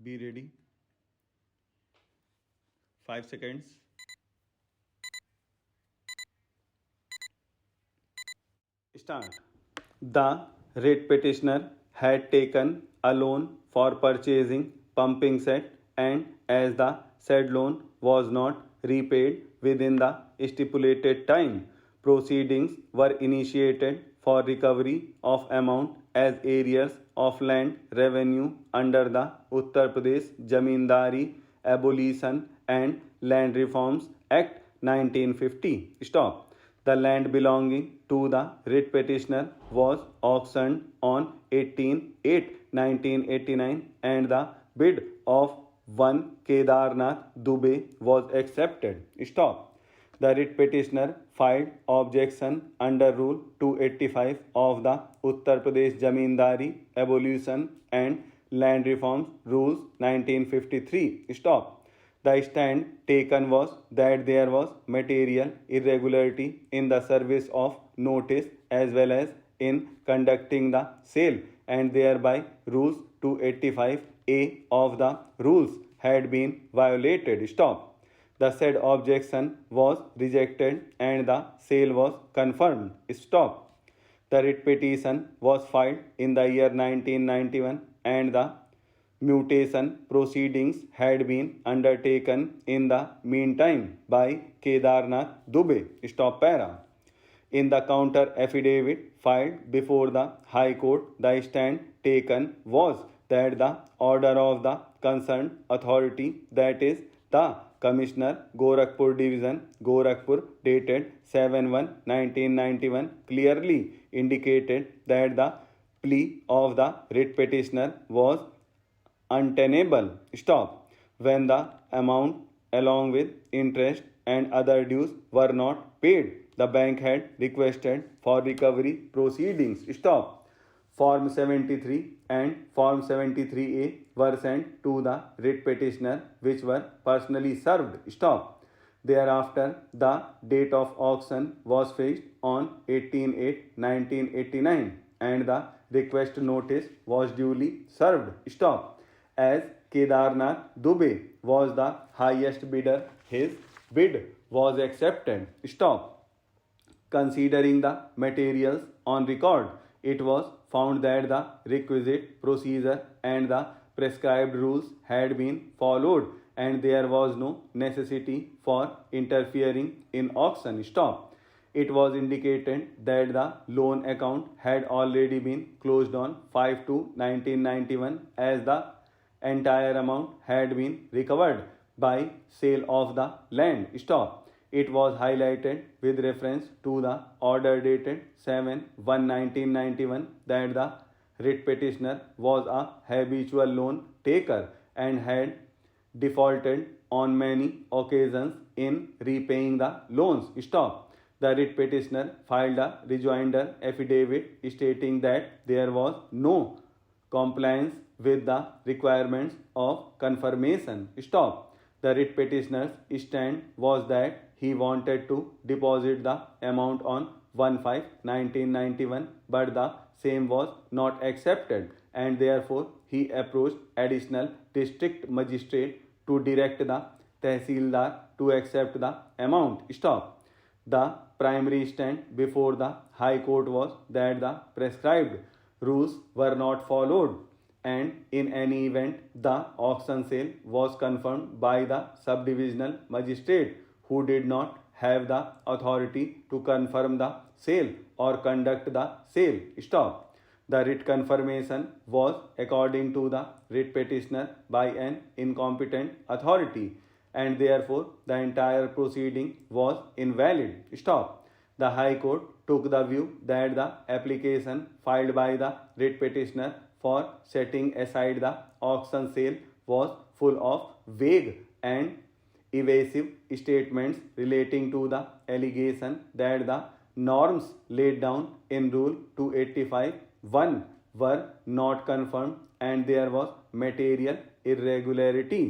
Be ready. 5 seconds. Start. The writ petitioner had taken a loan for purchasing pumping set, and as the said loan was not repaid within the stipulated time, proceedings were initiated for recovery of amount as arrears of land revenue under the Uttar Pradesh Jamindari Abolition and Land Reforms Act 1950. Stop. The land belonging to the writ petitioner was auctioned on 18/8/1989, and the bid of one Kedarnath Dubey was accepted. Stop. The writ petitioner filed objection under Rule 285 of the Uttar Pradesh Jamindari Abolition and Land Reforms Rules 1953. Stop. The stand taken was that there was material irregularity in the service of notice as well as in conducting the sale, and thereby Rules 285A of the rules had been violated. Stop. The said objection was rejected and the sale was confirmed. Stop. The writ petition was filed in the year 1991, and the mutation proceedings had been undertaken in the meantime by Kedarnath Dubey. Stop para. In the counter affidavit filed before the High Court, the stand taken was that the order of the concerned authority, that is the Commissioner, Gorakhpur Division, Gorakhpur, dated 7/1/1991, clearly indicated that the plea of the writ petitioner was untenable. Stop. When the amount along with interest and other dues were not paid, the bank had requested for recovery proceedings. Stop. Form 73 and Form 73A were sent to the writ petitioner, which were personally served. Stop. Thereafter, the date of auction was fixed on 18/8/1989, and the request notice was duly served. Stop. As Kedarnath Dubey was the highest bidder, his bid was accepted. Stop. Considering the materials on record, it was found that the requisite procedure and the prescribed rules had been followed, and there was no necessity for interfering in auction. Stop. It was indicated that the loan account had already been closed on 5/2/1991, as the entire amount had been recovered by sale of the land. Stop. It was highlighted with reference to the order dated 7/1/1991 that the writ petitioner was a habitual loan taker and had defaulted on many occasions in repaying the loans. Stop. The writ petitioner filed a rejoinder affidavit stating that there was no compliance with the requirements of confirmation. Stop. The writ petitioner's stand was that he wanted to deposit the amount on 1/5/1991, but the same was not accepted, and therefore he approached additional district magistrate to direct the Tehsildar to accept the amount. Stop. The primary stand before the High Court was that the prescribed rules were not followed, and in any event the auction sale was confirmed by the subdivisional magistrate, who did not have the authority to confirm the sale or conduct the sale. Stop. The writ confirmation was according to the writ petitioner by an incompetent authority, and therefore the entire proceeding was invalid. Stop. The High Court took the view that the application filed by the writ petitioner for setting aside the auction sale was full of vague and evasive statements relating to the allegation that the norms laid down in Rule 285(1) were not confirmed and there was material irregularity.